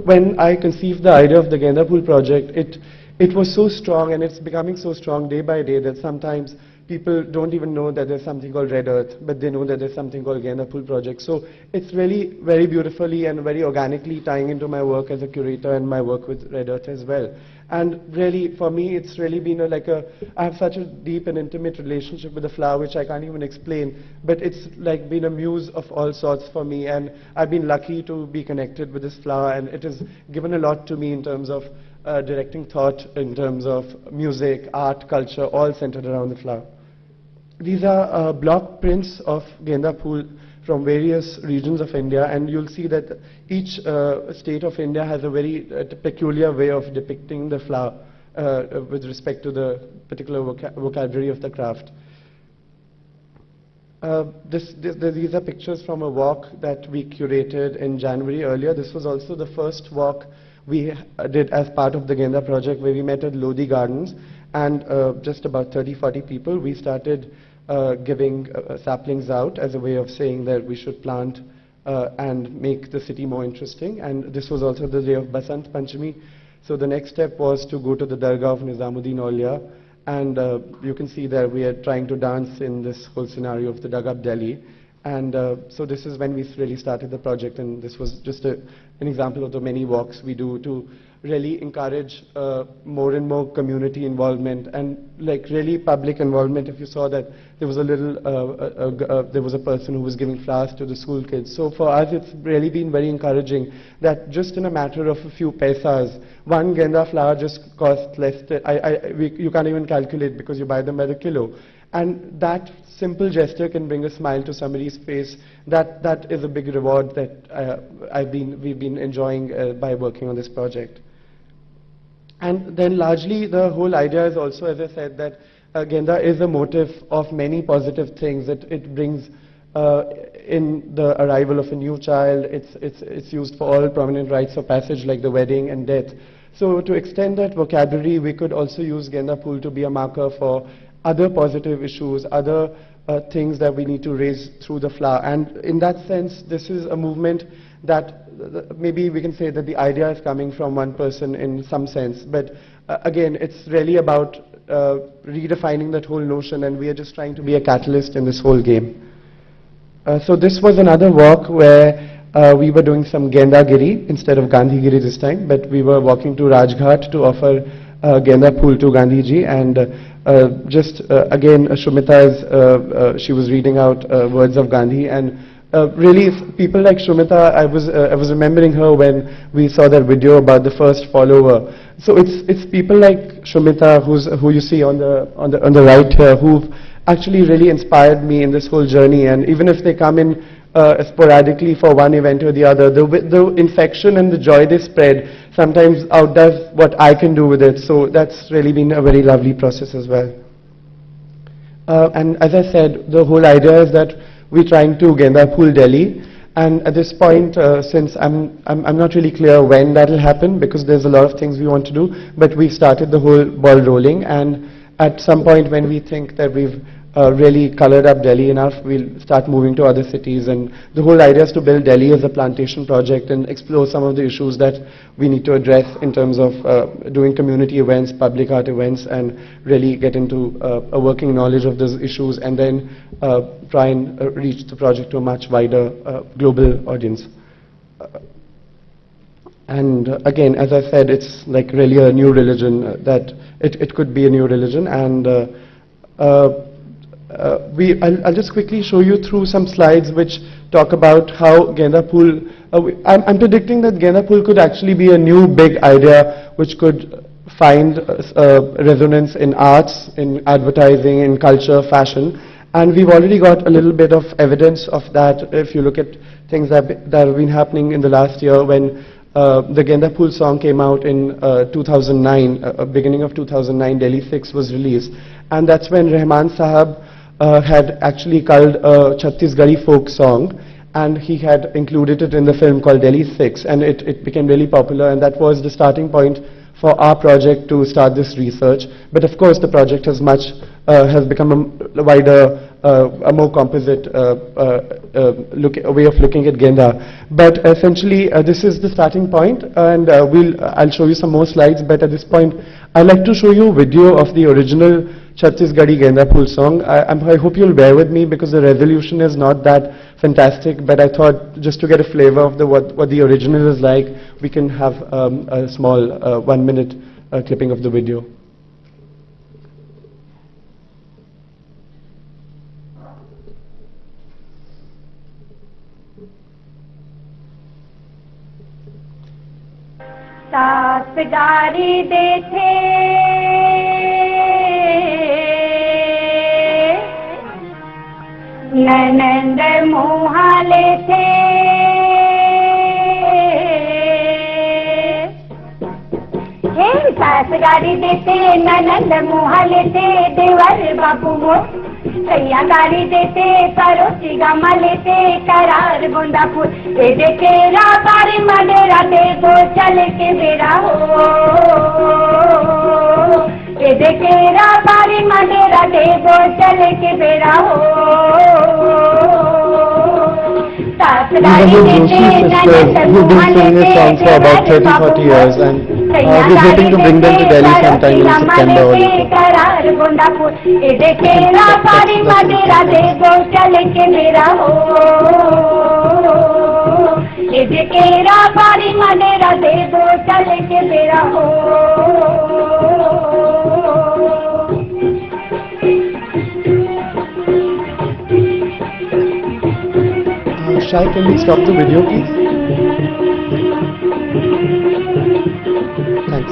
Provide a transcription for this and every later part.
when I conceived the idea of the Genda Phool Project, it was so strong, and it's becoming so strong day by day that sometimes people don't even know that there's something called Red Earth, but they know that there's something called Genda Phool Project. So it's really very beautifully and very organically tying into my work as a curator and my work with Red Earth as well. And really, for me, it's really been I have such a deep and intimate relationship with the flower, which I can't even explain, but it's like been a muse of all sorts for me, and I've been lucky to be connected with this flower, and it has given a lot to me in terms of directing thought, in terms of music, art, culture, all centered around the flower. These are block prints of Genda Phool from various regions of India, and you'll see that each state of India has a very peculiar way of depicting the flower with respect to the particular vocabulary of the craft. These are pictures from a walk that we curated in January earlier. This was also the first walk we did as part of the Genda project, where we met at Lodi Gardens, and just about 30-40 people. We started giving saplings out as a way of saying that we should plant and make the city more interesting. And this was also the day of Basant Panchami. So the next step was to go to the Dargah of Nizamuddin Aulia, and you can see that we are trying to dance in this whole scenario of the Dargah of Delhi. And so this is when we really started the project, and this was just an example of the many walks we do to really encourage more and more community involvement and like really public involvement. If you saw that there was a little, there was a person who was giving flowers to the school kids. So for us, it's really been very encouraging that just in a matter of a few paisas, one Genda flower just costs less. You can't even calculate because you buy them by the kilo. And that simple gesture can bring a smile to somebody's face. That is a big reward that we've been enjoying by working on this project. And then largely the whole idea is also, as I said, that Genda is a motif of many positive things. It brings in the arrival of a new child. It's used for all prominent rites of passage like the wedding and death. So to extend that vocabulary, we could also use Genda Phool to be a marker for other positive issues, other things that we need to raise through the flower. And in that sense, this is a movement that maybe we can say that the idea is coming from one person in some sense. But again, it's really about redefining that whole notion, and we are just trying to be a catalyst in this whole game. So this was another walk where we were doing some Genda Giri instead of Gandhi Giri this time, but we were walking to Rajghat to offer Genda Phool to Gandhiji, and again, Shumita she was reading out words of Gandhi, and really people like Shumita, I was remembering her when we saw that video about the first follower. So it's people like Shumita who you see on the right here, who've actually really inspired me in this whole journey, and even if they come in sporadically for one event or the other, the infection and the joy they spread sometimes outdoes what I can do with it. So that's really been a very lovely process as well. And as I said, the whole idea is that we're trying to Genda Phool Delhi, and at this point, since I'm not really clear when that will happen because there's a lot of things we want to do, but we've started the whole ball rolling, and at some point when we think that we've really colored up Delhi enough, we'll start moving to other cities. And the whole idea is to build Delhi as a plantation project and explore some of the issues that we need to address in terms of doing community events, public art events, and really get into a working knowledge of those issues, and then try and reach the project to a much wider global audience. And again, as I said, it's like really a new religion, that it could be a new religion. And I'll just quickly show you through some slides which talk about how Genda Phool, I'm predicting that Genda Phool could actually be a new big idea which could find resonance in arts, in advertising, in culture, fashion. And we've already got a little bit of evidence of that if you look at things that have been happening in the last year, when the Genda Phool song came out in 2009, beginning of 2009, Delhi 6 was released. And that's when Rahman Sahab had actually culled a Chhattisgarhi folk song, and he had included it in the film called Delhi 6, and it became really popular, and that was the starting point for our project to start this research. But of course the project has become a wider a more composite way of looking at Genda. But essentially, this is the starting point, and I'll show you some more slides. But at this point, I'd like to show you a video of the original Chhattisgarhi Genda Phool song. I hope you'll bear with me because the resolution is not that fantastic, but I thought just to get a flavor of what the original is like, we can have a small 1-minute clipping of the video. सास गारी देथे ननंद मुहाले थे हे सास गारी देते ननंद मुहाले थे देवर बाबू मोर सैया गारी देते सरोची गामा लेते करार गोंदा फूल ए देखेरा बारी मडेरा दे दो चल के बेरा हो ए देखेरा बारी मडेरा दे दो चल के बेरा हो सास गारी देते ननंद मुहाले थे about 30-40 years, and we're hoping to bring them to Delhi sometime in September or Shai, can we stop the video, please? Thanks.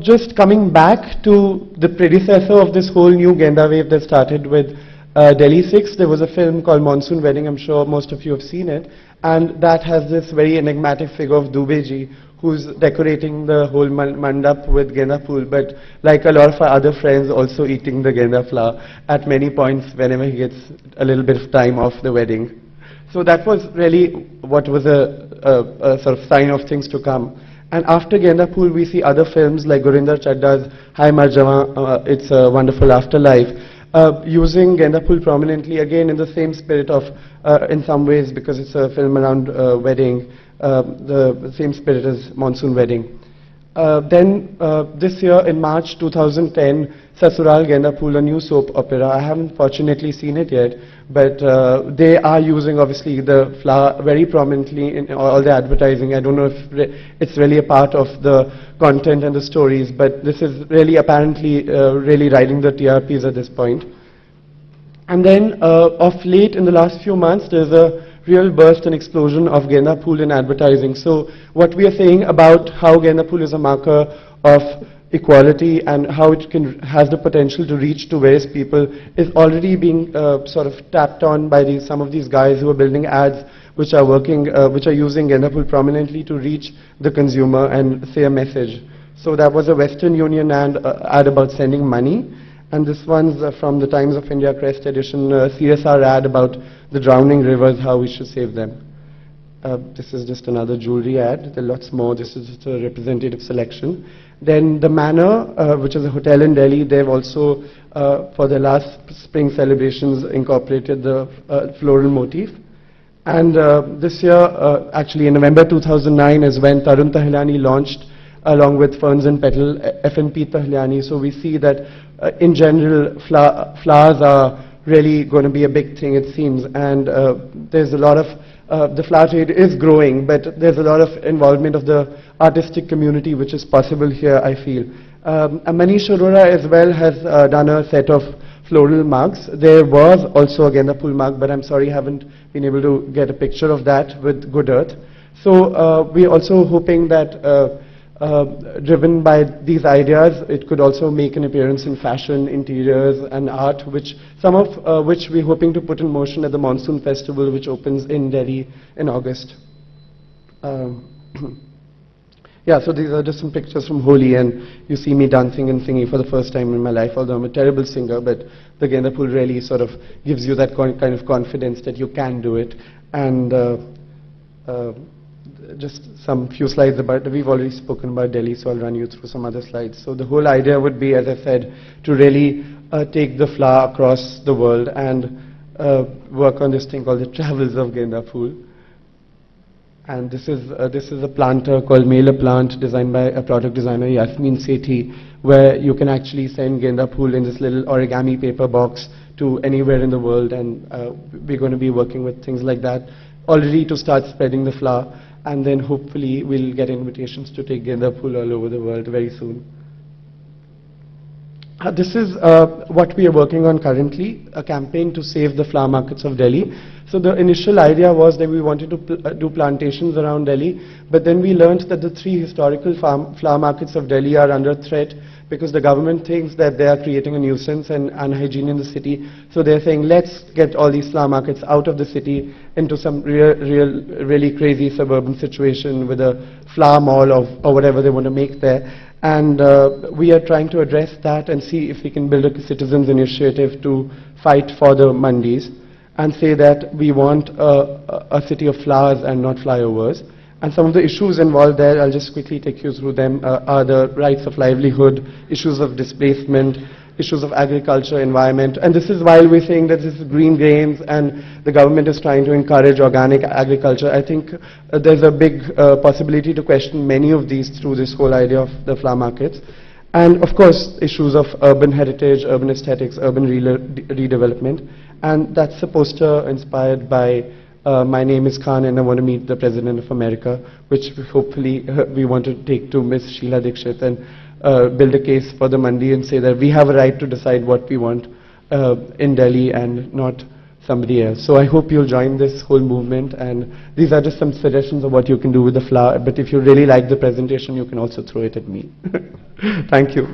Just coming back to the predecessor of this whole new Genda wave that started with Delhi 6, there was a film called Monsoon Wedding. I'm sure most of you have seen it. And that has this very enigmatic figure of Dubeji, who's decorating the whole mandap with Genda Phool, but like a lot of our other friends, also eating the Genda flower at many points whenever he gets a little bit of time off the wedding. So that was really what was a sort of sign of things to come. And after Genda Phool, we see other films like Gurinder Chadda's Hai Mar Jawan, It's a Wonderful Afterlife, using Genda Phool prominently, again in the same spirit of, in some ways, because it's a film around wedding, the same spirit as Monsoon Wedding. Then this year in March 2010, Sasural Genda Phool, a new soap opera. I haven't fortunately seen it yet, but they are using obviously the flower very prominently in all the advertising. I don't know if it's really a part of the content and the stories, but this is really apparently really riding the TRPs at this point. And then of late, in the last few months, there's a real burst and explosion of Genda Phool in advertising. So what we are saying about how Genda Phool is a marker of equality and how it has the potential to reach to various people is already being sort of tapped on by some of these guys who are building ads which are using Genda Phool prominently to reach the consumer and say a message. So that was a Western Union ad about sending money. And this one's from the Times of India Crest edition, CSR ad about the drowning rivers, how we should save them. This is just another jewelry ad. There are lots more. This is just a representative selection. Then the Manor, which is a hotel in Delhi, they've also, for the last spring celebrations, incorporated the floral motif. And this year, actually in November 2009 is when Tarun Tahlani launched, along with Ferns and Petal, FNP Tahlani. So we see that in general, flowers are really going to be a big thing, it seems. And there's a lot of, the flower trade is growing, but there's a lot of involvement of the artistic community, which is possible here, I feel. Manish Arora as well has done a set of floral mugs. There was also a Genda Phool mug, but I'm sorry, haven't been able to get a picture of that with Good Earth. So we're also hoping that driven by these ideas, it could also make an appearance in fashion, interiors and art, some of which we're hoping to put in motion at the Monsoon Festival, which opens in Delhi in August. Yeah, so these are just some pictures from Holi, and you see me dancing and singing for the first time in my life, although I'm a terrible singer, but the Genda Phool really sort of gives you that kind of confidence that you can do it. And just some few slides about, we've already spoken about Delhi, so I'll run you through some other slides. So the whole idea would be, as I said, to really take the flower across the world and work on this thing called the Travels of Genda Phool. And this is a planter called Mailer Plant, designed by a product designer, Yasmin Sethi, where you can actually send Genda Phool in this little origami paper box to anywhere in the world, and we're going to be working with things like that already to start spreading the flower, and then hopefully we'll get invitations to take Genda Phool all over the world very soon. This is what we are working on currently, a campaign to save the flower markets of Delhi. So the initial idea was that we wanted to do plantations around Delhi, but then we learned that the 3 historical flower markets of Delhi are under threat because the government thinks that they are creating a nuisance and unhygiene in the city. So they're saying, let's get all these flower markets out of the city into some really crazy suburban situation with a flower mall or whatever they want to make there. And we are trying to address that and see if we can build a citizens' initiative to fight for the mandis and say that we want a city of flowers and not flyovers. And some of the issues involved there, I'll just quickly take you through them, are the rights of livelihood, issues of displacement, issues of agriculture, environment. And this is while we're saying that this is green grains and the government is trying to encourage organic agriculture. I think there's a big possibility to question many of these through this whole idea of the flower markets. And of course, issues of urban heritage, urban aesthetics, urban redevelopment. And that's a poster inspired by My Name is Khan and I Want to Meet the President of America, which hopefully we want to take to Miss Sheila Dikshit and build a case for the Mandi and say that we have a right to decide what we want in Delhi and not somebody else. So I hope you'll join this whole movement, and these are just some suggestions of what you can do with the flower, but if you really like the presentation, you can also throw it at me. Thank you.